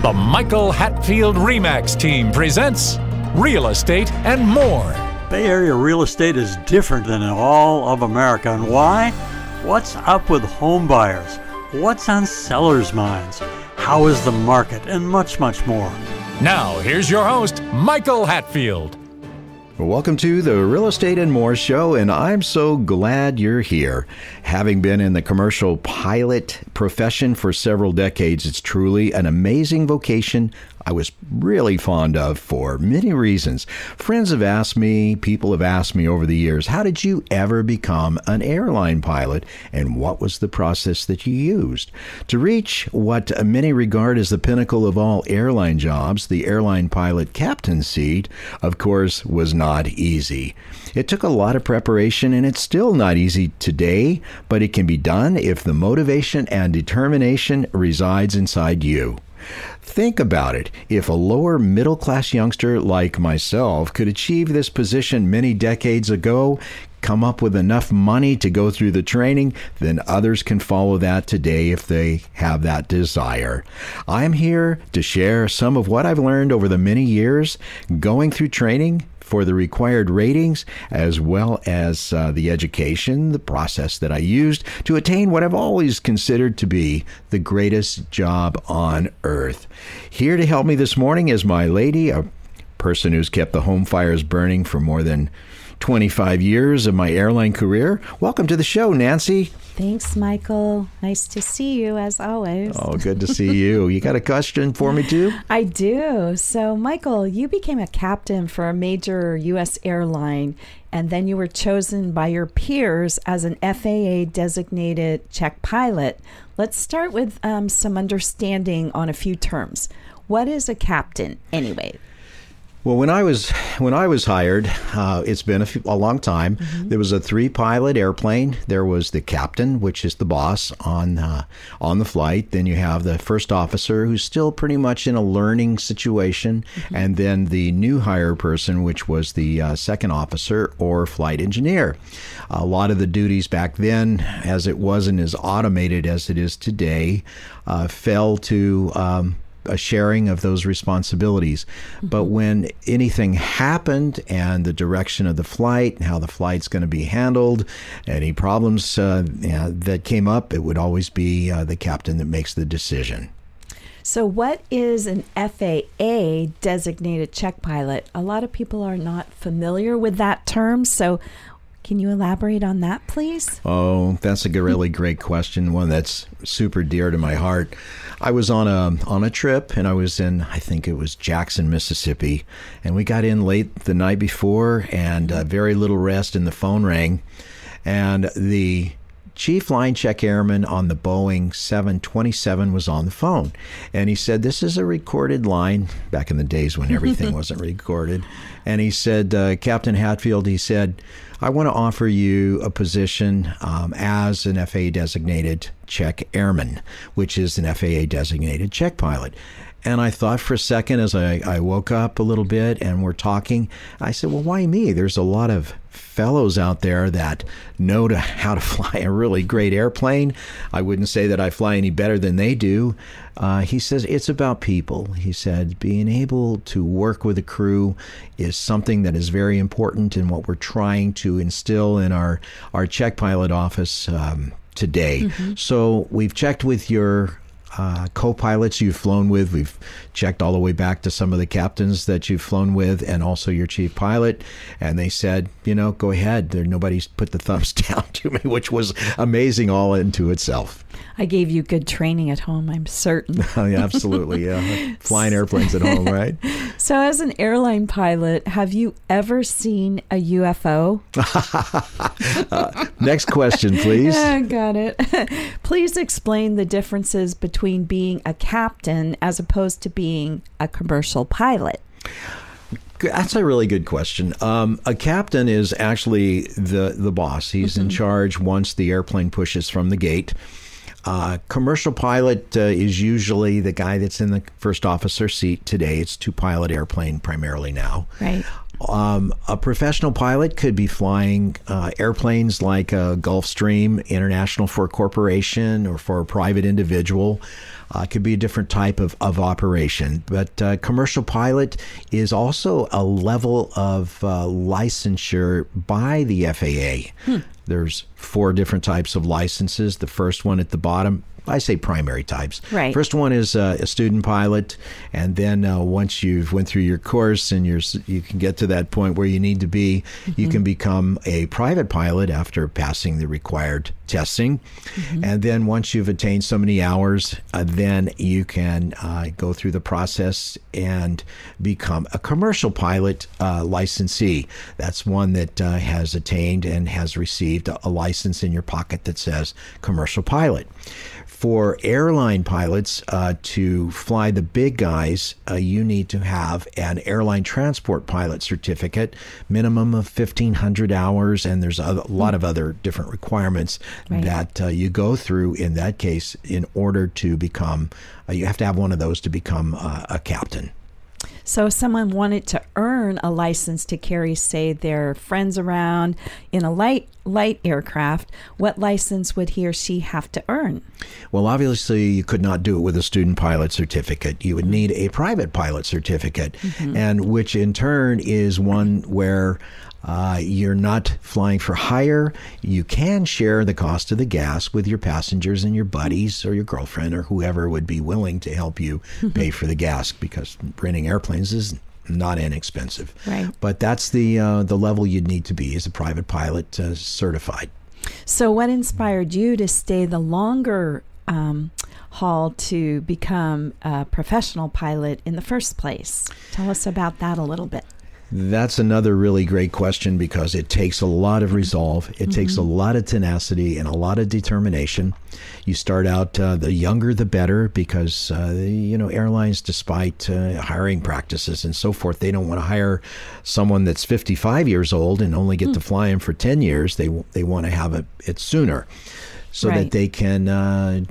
The Michael Hatfield RE/MAX team presents Real Estate and More. Bay Area real estate is different than in all of America. And why? What's up with home buyers? What's on sellers' minds? How is the market? And much, much more. Now, here's your host, Michael Hatfield. Well, welcome to the Real Estate and More show, and I'm so glad you're here. Having been in the commercial pilot profession for several decades, it's truly an amazing vocation I was really fond of for many reasons. Friends have asked me, people have asked me over the years, how did you ever become an airline pilot, and what was the process that you used? To reach what many regard as the pinnacle of all airline jobs, the airline pilot captain seat, of course, was not easy. It took a lot of preparation, and it's still not easy today, but it can be done if the motivation and determination resides inside you. Think about it. If a lower middle-class youngster like myself could achieve this position many decades ago, come up with enough money to go through the training, then others can follow that today if they have that desire. I'm here to share some of what I've learned over the many years going through training for the required ratings, as well as the education, the process that I used to attain what I've always considered to be the greatest job on earth. Here to help me this morning is my lady, a person who's kept the home fires burning for more than 25 years of my airline career. Welcome to the show, Nancy. Thanks, Michael. Nice to see you, as always. Oh, good to see you. You got a question for me, too? I do. So, Michael, you became a captain for a major U.S. airline, and then you were chosen by your peers as an FAA-designated check pilot. Let's start with some understanding on a few terms. What is a captain, anyway? Well, when I was hired, it's been a long time. Mm-hmm. There was a 3-pilot airplane. There was the captain, which is the boss on the flight. Then you have the first officer, who's still pretty much in a learning situation, mm-hmm. and then the new hire person, which was the second officer or flight engineer. A lot of the duties back then, as it wasn't as automated as it is today, fell to a sharing of those responsibilities. Mm-hmm. But when anything happened and the direction of the flight and how the flight's going to be handled, any problems that came up, it would always be the captain that makes the decision. So what is an FAA designated check pilot? A lot of people are not familiar with that term, so can you elaborate on that, please? Oh, that's a really great question, one that's super dear to my heart. I was on a trip, and I was in, I think it was Jackson, Mississippi, and we got in late the night before, and very little rest, and the phone rang, and the chief line check airman on the Boeing 727 was on the phone, and he said, this is a recorded line, back in the days when everything wasn't recorded, and he said, Captain Hatfield, he said, I want to offer you a position as an FAA designated check airman, which is an FAA designated check pilot. And I thought for a second as I woke up a little bit and we're talking, I said, well, why me? There's a lot of fellows out there that know how to fly a really great airplane. I wouldn't say that I fly any better than they do. He says, it's about people. He said, being able to work with a crew is something that is very important in what we're trying to instill in our check pilot office today. Mm-hmm. So we've checked with your co-pilots you've flown with. We've checked all the way back to some of the captains that you've flown with and also your chief pilot. And they said, go ahead. Nobody's put the thumbs down to me, which was amazing all into itself. I gave you good training at home, I'm certain. Oh, yeah, absolutely, yeah. Flying airplanes at home, right? So as an airline pilot, have you ever seen a UFO? Next question, please. Got it. Please explain the differences between being a captain as opposed to being a commercial pilot. That's a really good question. A captain is actually the boss. He's in charge once the airplane pushes from the gate. Commercial pilot is usually the guy that's in the first officer seat today. It's 2-pilot airplane primarily now. Right. A professional pilot could be flying airplanes like Gulfstream International for a corporation or for a private individual. It could be a different type of operation. But commercial pilot is also a level of licensure by the FAA. There's 4 different types of licenses. The first one at the bottom, I say primary types. Right. First one is a student pilot, and then once you've went through your course and you can get to that point where you need to be, you can become a private pilot after passing the required testing. And then once you've attained so many hours, then you can go through the process and become a commercial pilot licensee. That's one that has attained and has received a license in your pocket that says commercial pilot. For airline pilots to fly the big guys, you need to have an airline transport pilot certificate, minimum of 1,500 hours, and there's a lot of other different requirements that you go through in that case in order to become, you have to have one of those to become a captain. So if someone wanted to earn a license to carry, say, their friends around in a light aircraft, what license would he or she have to earn? Well, obviously, you could not do it with a student pilot certificate. You would need a private pilot certificate, and which in turn is one where you're not flying for hire. You can share the cost of the gas with your passengers and your buddies or your girlfriend or whoever would be willing to help you pay for the gas, because renting airplanes is not inexpensive. Right. But that's the level you'd need to be as a private pilot certified. So what inspired you to stay the longer haul to become a professional pilot in the first place? Tell us about that a little bit. That's another really great question, because it takes a lot of resolve. It takes a lot of tenacity and a lot of determination. You start out, the younger the better, because, airlines, despite hiring practices and so forth, they don't want to hire someone that's 55 years old and only get to fly him for 10 years. They want to have it sooner, so that they can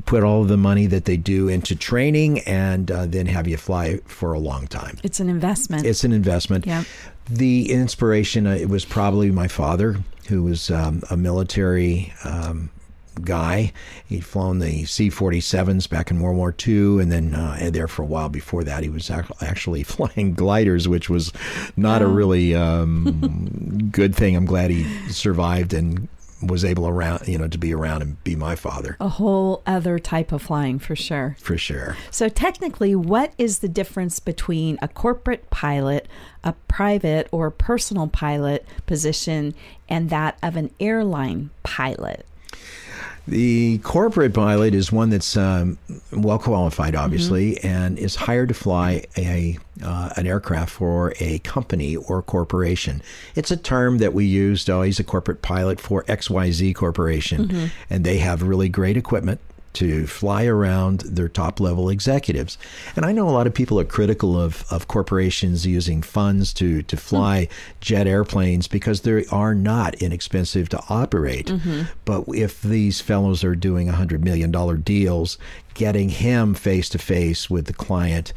put all of the money that they do into training and then have you fly for a long time. It's an investment. It's an investment. Yeah. The inspiration, it was probably my father, who was a military guy. He'd flown the C-47s back in World War II, and then there for a while before that, he was actually flying gliders, which was not a really good thing. I'm glad he survived and was able to be around and be my father. A whole other type of flying, for sure. For sure. So technically, what is the difference between a corporate pilot, a private or personal pilot position, and that of an airline pilot? The corporate pilot is one that's well qualified, obviously, and is hired to fly an aircraft for a company or corporation. It's a term that we used. Oh, he's a corporate pilot for XYZ Corporation, and they have really great equipment to fly around their top level executives. And I know a lot of people are critical of corporations using funds to fly jet airplanes, because they are not inexpensive to operate. But if these fellows are doing $100 million deals, getting him face to face with the client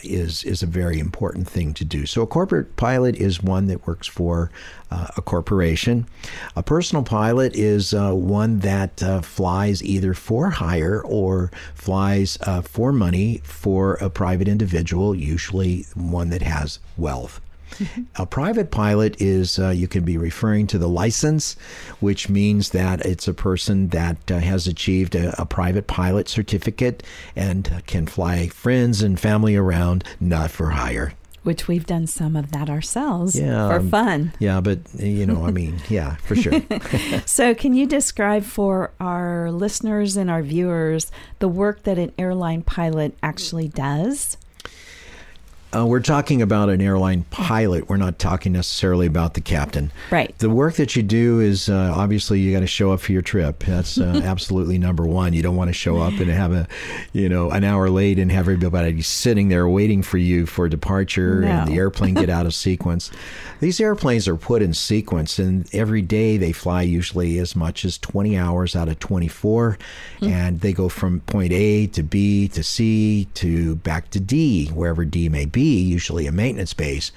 is a very important thing to do. So a corporate pilot is one that works for a corporation. A personal pilot is one that flies either for hire or flies for money for a private individual, usually one that has wealth. A private pilot is, you can be referring to the license, which means that it's a person that has achieved a private pilot certificate and can fly friends and family around, not for hire. Which we've done some of that ourselves Yeah, for fun. Yeah, but, yeah, for sure. So can you describe for our listeners and our viewers the work that an airline pilot actually does? We're talking about an airline pilot. We're not talking necessarily about the captain. Right. The work that you do is obviously you got to show up for your trip. That's absolutely number one. You don't want to show up and have an hour late and have everybody sitting there waiting for you for departure and the airplane get out of sequence. These airplanes are put in sequence, and every day they fly usually as much as 20 hours out of 24, and they go from point A to B to C to back to D, wherever D may be. usually a maintenance base.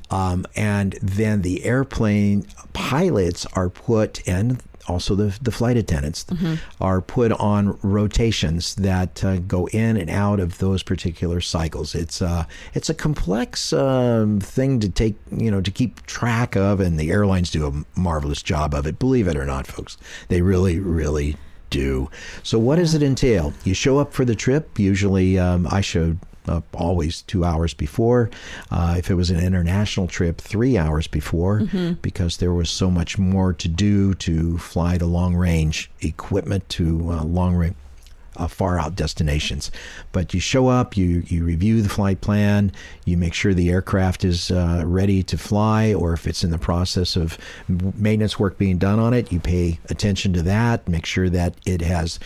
And then the airplane pilots are put, and also the flight attendants are put on rotations that go in and out of those particular cycles. It's a complex thing to take, to keep track of, and the airlines do a marvelous job of it. Believe it or not, folks, they really, really do. So what does it entail? You show up for the trip. Usually I showed up always 2 hours before. If it was an international trip, 3 hours before, because there was so much more to do to fly the long range equipment to long range far out destinations. But you show up, you review the flight plan, you make sure the aircraft is ready to fly, or if it's in the process of maintenance work being done on it, you pay attention to that, make sure that it has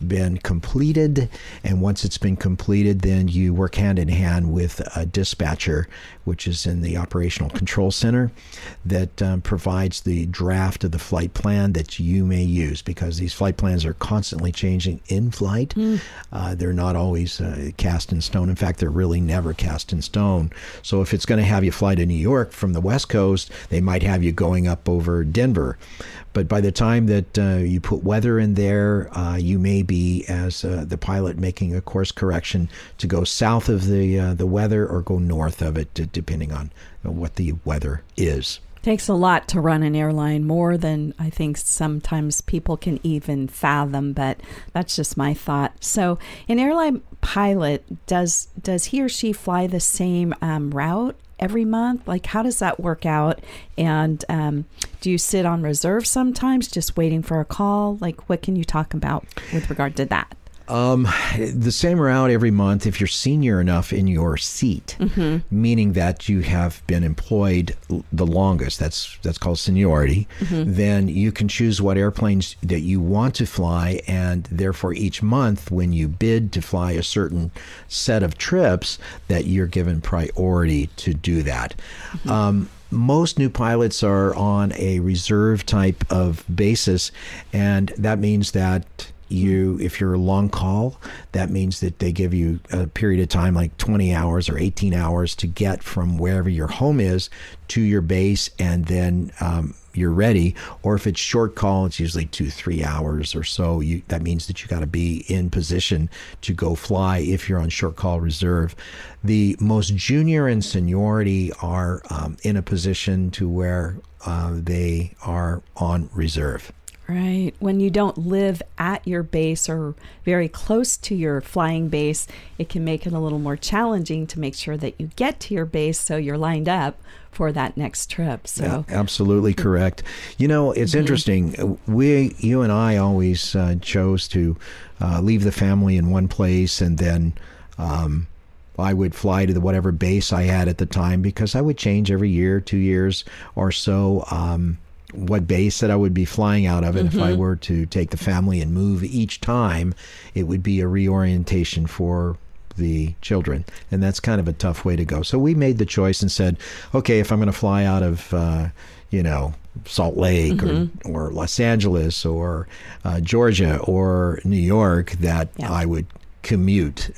been completed. And once it's been completed, then you work hand in hand with a dispatcher, which is in the operational control center, that provides the draft of the flight plan that you may use, because these flight plans are constantly changing in flight. They're not always cast in stone. In fact, they're really never cast in stone. So if it's going to have you fly to New York from the West Coast, they might have you going up over Denver. But by the time that you put weather in there, you may be, as the pilot, making a course correction to go south of the weather or go north of it, depending on what the weather is. Takes a lot to run an airline, more than I think sometimes people can even fathom, but that's just my thought. So an airline pilot, does he or she fly the same route every month? Like, how does that work out? And do you sit on reserve sometimes, just waiting for a call? Like, what can you talk about with regard to that? The same route every month if you're senior enough in your seat, meaning that you have been employed the longest. That's called seniority. Then you can choose what airplanes that you want to fly, and therefore each month when you bid to fly a certain set of trips, that you're given priority to do that. Most new pilots are on a reserve type of basis, and that means that if you're a long call, that means that they give you a period of time, like 20 hours or 18 hours, to get from wherever your home is to your base, and then you're ready. Or if it's short call, it's usually 2-3 hours or so. That means that you got to be in position to go fly if you're on short call reserve. The most junior in seniority are in a position to where they are on reserve. Right. When you don't live at your base or very close to your flying base, it can make it a little more challenging to make sure that you get to your base so you're lined up for that next trip. So yeah, absolutely correct. It's interesting. You and I always chose to leave the family in one place, and then I would fly to whatever base I had at the time, because I would change every year, 2 years or so, what base that I would be flying out of. And if I were to take the family and move each time, it would be a reorientation for the children. And that's kind of a tough way to go. So we made the choice and said, okay, if I'm going to fly out of, Salt Lake or Los Angeles or Georgia or New York, that I would commute.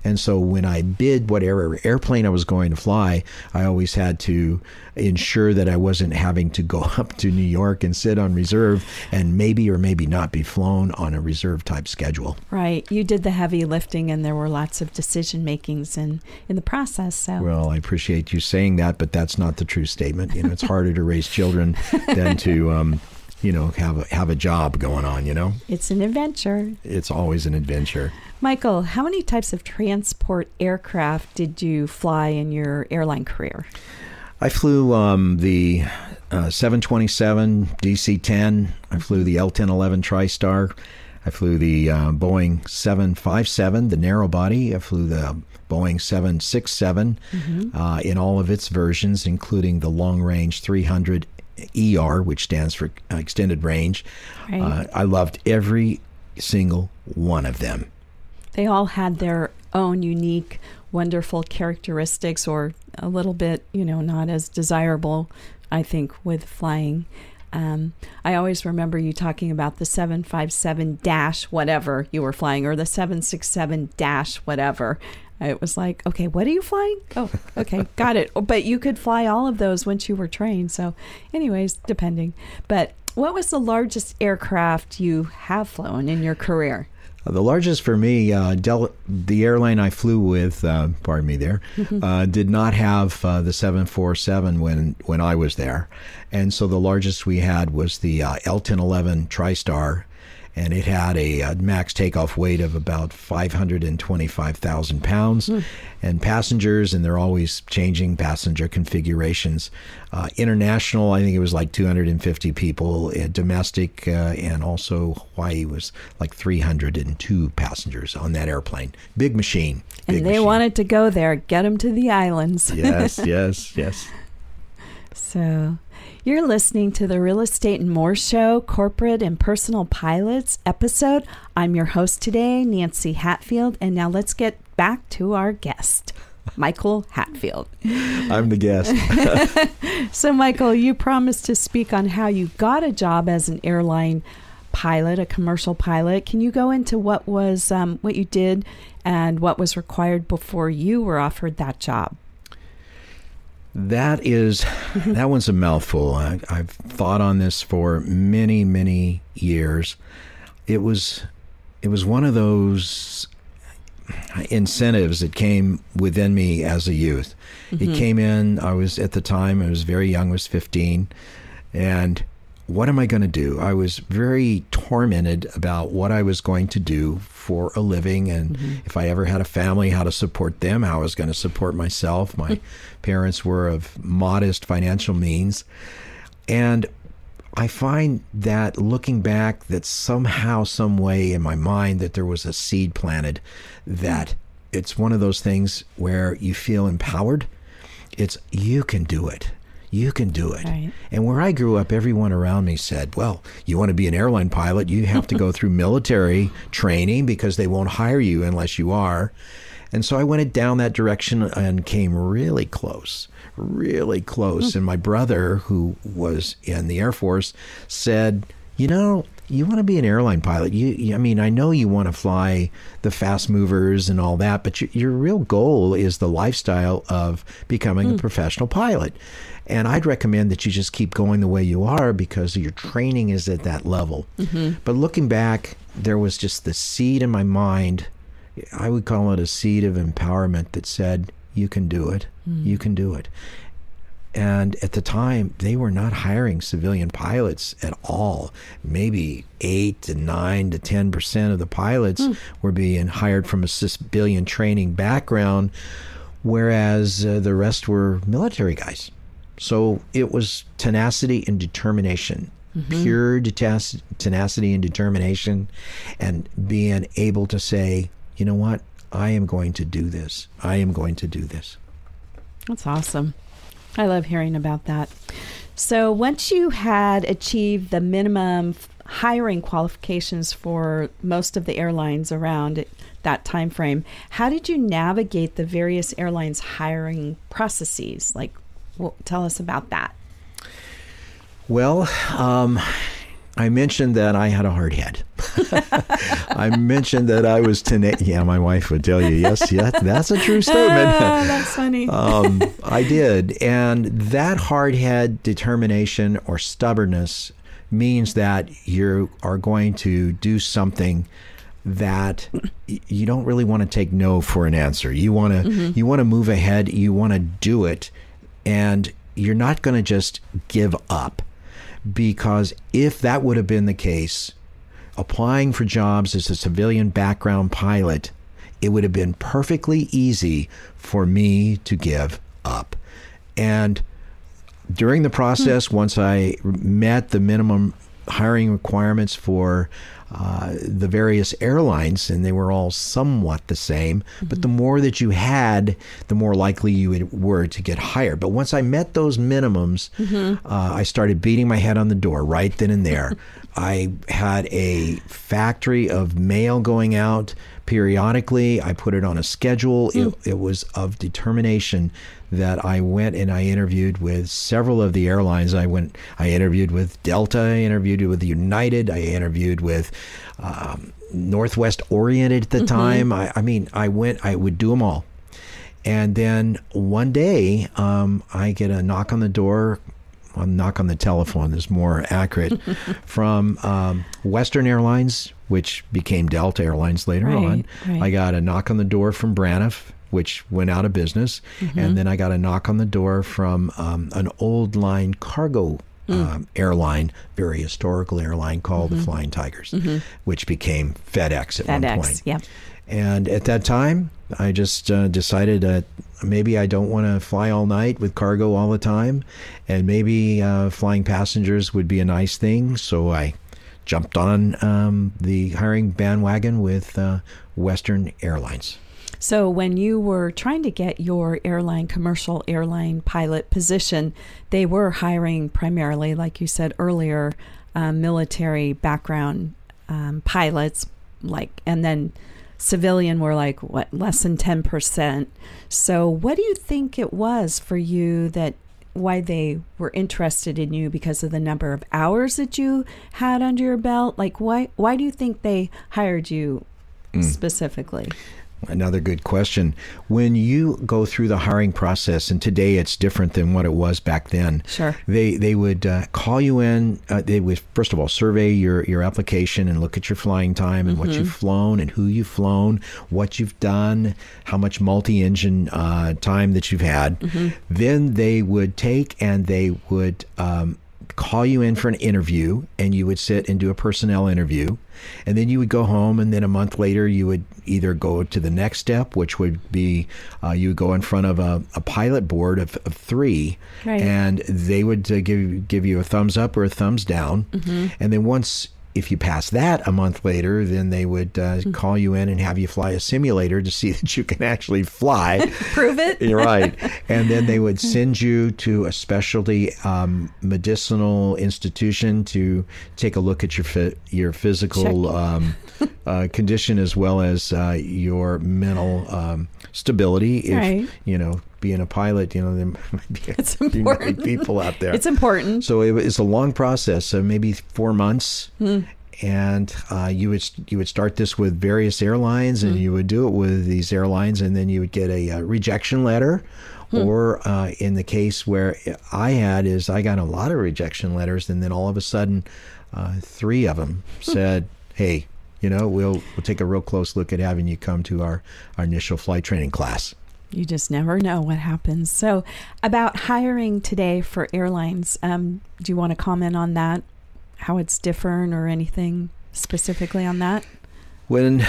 And so when I bid whatever airplane I was going to fly, I always had to ensure that I wasn't having to go up to New York and sit on reserve and maybe or maybe not be flown on a reserve type schedule. Right. You did the heavy lifting, and there were lots of decision makings in the process. So well, I appreciate you saying that, but that's not the true statement. It's harder to raise children than to have a job going on, It's an adventure. It's always an adventure. Michael, how many types of transport aircraft did you fly in your airline career? I flew the 727 DC-10. I flew the L-1011 TriStar. I flew the Boeing 757, the narrow body. I flew the Boeing 767 in all of its versions, including the long-range 300 ER, which stands for extended range. Right. I loved every single one of them. They all had their own unique, wonderful characteristics, or a little bit, not as desirable, I think, with flying. I always remember you talking about the 757 dash whatever you were flying, or the 767 dash whatever. It was like, okay, what are you flying? Oh, okay, got it. But you could fly all of those once you were trained. So anyways, depending. But what was the largest aircraft you have flown in your career? The largest for me, the airline I flew with, pardon me there, did not have the 747 when I was there. And so the largest we had was the L-1011 TriStar, and it had a max takeoff weight of about 525,000 pounds. And passengers, and they're always changing passenger configurations. International, I think it was like 250 people. Domestic and also Hawaii was like 302 passengers on that airplane. Big machine. And they wanted to go there, get them to the islands. Yes. So you're listening to the Real Estate and More Show, Corporate and Personal Pilots episode. I'm your host today, Nancy Hatfield. And now let's get back to our guest, Michael Hatfield. I'm the guest. So, Michael, you promised to speak on how you got a job as an airline pilot, a commercial pilot. Can you go into what was what you did and what was required before you were offered that job? That one's a mouthful. I've thought on this for many, many years. It was one of those incentives that came within me as a youth. It came in, I was very young, I was 15, and what am I going to do? I was very tormented about what I was going to do for a living, and if I ever had a family, how to support them, how I was going to support myself. My parents were of modest financial means, and I find that looking back, that somehow, some way in my mind, that there was a seed planted, that it's one of those things where you feel empowered. It's, you can do it. You can do it. Right. And where I grew up, everyone around me said, well, you want to be an airline pilot, you have to go through military training because they won't hire you unless you are. And so I went down that direction and came really close. And my brother, who was in the Air Force, said, you know, you want to be an airline pilot. I mean, I know you want to fly the fast movers and all that, but your real goal is the lifestyle of becoming a professional pilot. And I'd recommend that you just keep going the way you are because your training is at that level. But looking back, there was just the seed in my mind. I would call it a seed of empowerment that said, you can do it. You can do it. And at the time, they were not hiring civilian pilots at all. Maybe 8 to 9 to 10% of the pilots were being hired from a civilian training background, whereas the rest were military guys. So it was tenacity and determination, pure tenacity and determination, and being able to say, you know what, I am going to do this. I am going to do this. That's awesome. I love hearing about that. So once you had achieved the minimum hiring qualifications for most of the airlines around that time frame, how did you navigate the various airlines hiring processes? Like, tell us about that. Well, I mentioned that I had a hard head. I mentioned that I was tenacious. Yeah, my wife would tell you, yes, that's a true statement. That's funny. I did. And that hard head, determination, or stubbornness means that you are going to do something that you don't really want to take no for an answer. You want to move ahead. You want to do it. And you're not going to just give up. Because if that would have been the case, applying for jobs as a civilian background pilot, it would have been perfectly easy for me to give up. And during the process, once I met the minimum hiring requirements for the various airlines, and they were all somewhat the same, but the more that you had, the more likely you were to get hired. But once I met those minimums, I started beating my head on the door right then and there. I had a factory of mail going out periodically. I put it on a schedule. It was of determination that I went and I interviewed with several of the airlines. I interviewed with Delta, I interviewed with United, I interviewed with Northwest Oriented at the time. I would do them all. And then one day, I get a knock on the door. Well, knock on the telephone is more accurate, from Western Airlines, which became Delta Airlines later on. Right. I got a knock on the door from Braniff, which went out of business. And then I got a knock on the door from an old line cargo airline, very historical airline called the Flying Tigers, which became FedEx at one point. Yeah. And at that time, I just decided that maybe I don't want to fly all night with cargo all the time, and maybe flying passengers would be a nice thing. So I jumped on the hiring bandwagon with Western Airlines. So when you were trying to get your commercial airline pilot position, they were hiring primarily, like you said earlier, military background pilots, and then civilian were less than 10%. So what do you think it was for you why they were interested in you? Because of the number of hours that you had under your belt? Why do you think they hired you specifically? Another good question. When you go through the hiring process, and today it's different than what it was back then. Sure. They would call you in. They would, first of all, survey your application and look at your flying time and what you've flown and who you've flown, what you've done, how much multi-engine time that you've had. Then they would take and they would call you in for an interview, and you would sit and do a personnel interview. And then you would go home, and then a month later you would either go to the next step, which would be you would go in front of a pilot board of 3, and they would give you a thumbs up or a thumbs down. And then if you pass that a month later, then they would call you in and have you fly a simulator to see that you can actually fly. Prove it. You're right. And then they would send you to a specialty medicinal institution to take a look at your physical condition, as well as your mental stability. If, being a pilot, there might be people out there. It's important. So it was a long process, so maybe 4 months. And you would start this with various airlines, and you would do it with these airlines, and then you would get a rejection letter. Or in the case where I got a lot of rejection letters, and then all of a sudden 3 of them said, hey, we'll take a real close look at having you come to our initial flight training class. You just never know what happens. So about hiring today for airlines, do you want to comment on that? How it's different or anything specifically on that? When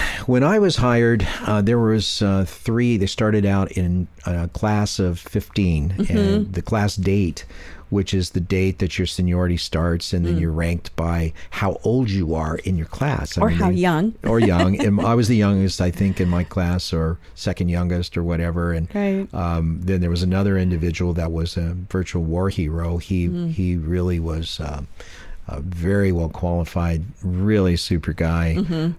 I was hired, there was 3. They started out in a class of 15, and the class date, which is the date that your seniority starts, and then you're ranked by how old you are in your class. How young. Or young. And I was the youngest, I think, in my class, or second youngest or whatever. And then there was another individual that was a virtual war hero. He really was a very well qualified, really super guy,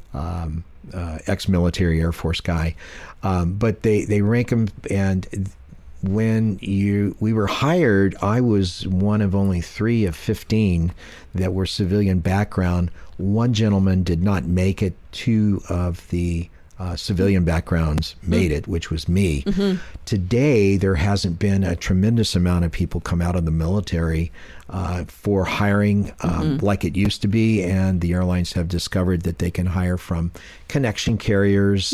ex-military Air Force guy. But they rank him, and when we were hired, I was one of only 3 of 15 that were civilian background. One gentleman did not make it. 2 of the civilian backgrounds made it, which was me. Today, there hasn't been a tremendous amount of people come out of the military for hiring like it used to be, and the airlines have discovered that they can hire from connection carriers,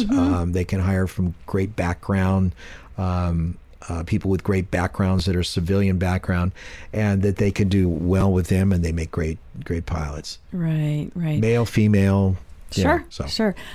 they can hire from great background, people with great backgrounds that are civilian background, and that they can do well with them, and they make great pilots. Right. Male, female. Sure.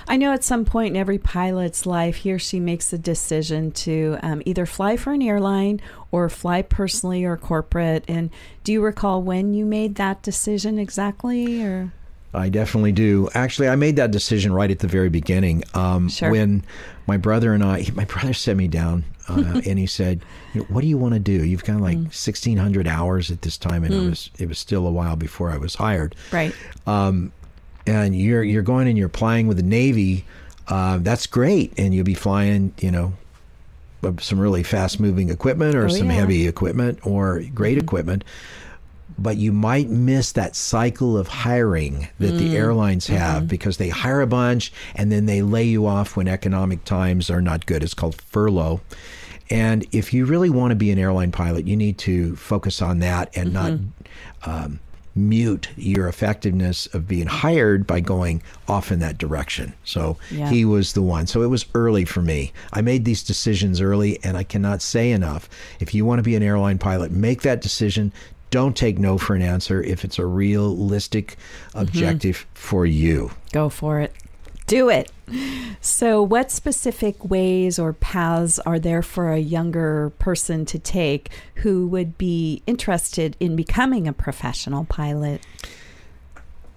I know at some point in every pilot's life, he or she makes the decision to either fly for an airline or fly personally or corporate. And do you recall when you made that decision exactly? Or I definitely do. Actually, I made that decision right at the very beginning. When my brother sat me down and he said, what do you want to do? You've got 1,600 hours at this time, and it was still a while before I was hired. Right. And you're going and you're applying with the Navy. That's great, and you'll be flying, some really fast-moving equipment, or some heavy equipment, or great equipment. But you might miss that cycle of hiring that the airlines have, because they hire a bunch and then they lay you off when economic times are not good. It's called furlough. And if you really want to be an airline pilot, you need to focus on that and not mute your effectiveness of being hired by going off in that direction. So he was the one. So it was early for me. I made these decisions early, and I cannot say enough. If you want to be an airline pilot, make that decision. Don't take no for an answer if it's a realistic objective for you. Go for it. Do it. So what specific ways or paths are there for a younger person to take who would be interested in becoming a professional pilot?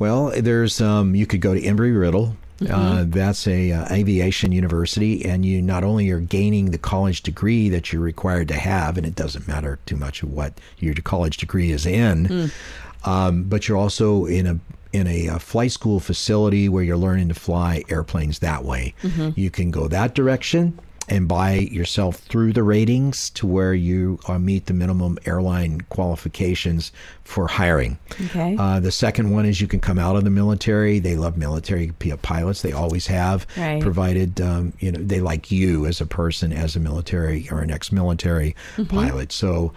Well, there's you could go to Embry-Riddle. That's a aviation university, and you not only are gaining the college degree that you're required to have, and it doesn't matter too much of what your college degree is in, but you're also in a flight school facility where you're learning to fly airplanes that way. You can go that direction and buy yourself through the ratings to where you meet the minimum airline qualifications for hiring. Okay. The second one is you can come out of the military. They love military pilots. They always have, provided they like you as a person, as a military or an ex-military pilot. So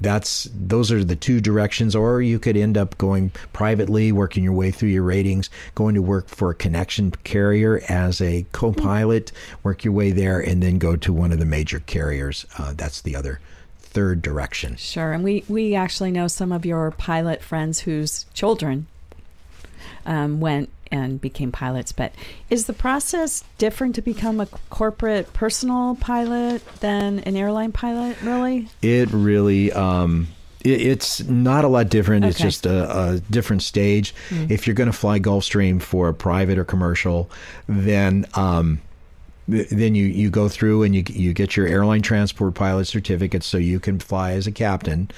those are the two directions. Or you could end up going privately, working your way through your ratings, going to work for a connection carrier as a co-pilot, work your way there, and then go to one of the major carriers. That's the other third direction. Sure. And we actually know some of your pilot friends whose children went and became pilots. But is the process different to become a corporate personal pilot than an airline pilot, really? It really, it's not a lot different. It's just a different stage. If you're going to fly Gulfstream for a private or commercial, then you go through and you get your airline transport pilot certificate so you can fly as a captain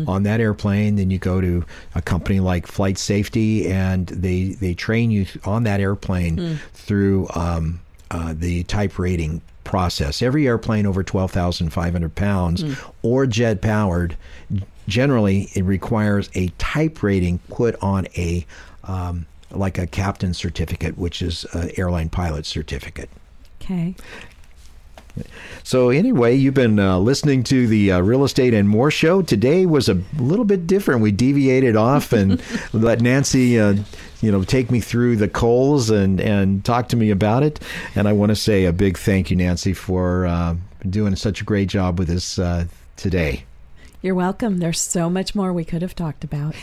on that airplane. Then you go to a company like Flight Safety, and they train you on that airplane through the type rating process. Every airplane over 12,500 pounds or jet powered, generally it requires a type rating put on a like a captain certificate, which is an airline pilot certificate. Okay. So anyway, you've been listening to the Real Estate and More show. Today was a little bit different. We deviated off and let Nancy, take me through the coals and talk to me about it. And I want to say a big thank you, Nancy, for doing such a great job with this today. You're welcome. There's so much more we could have talked about.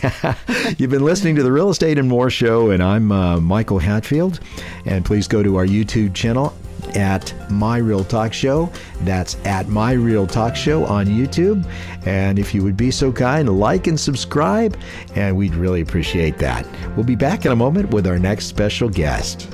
You've been listening to the Real Estate and More show, and I'm Michael Hatfield. And please go to our YouTube channel at My Real Talk Show. That's at My Real Talk Show on YouTube. And if you would be so kind, like and subscribe, and we'd really appreciate that. We'll be back in a moment with our next special guest.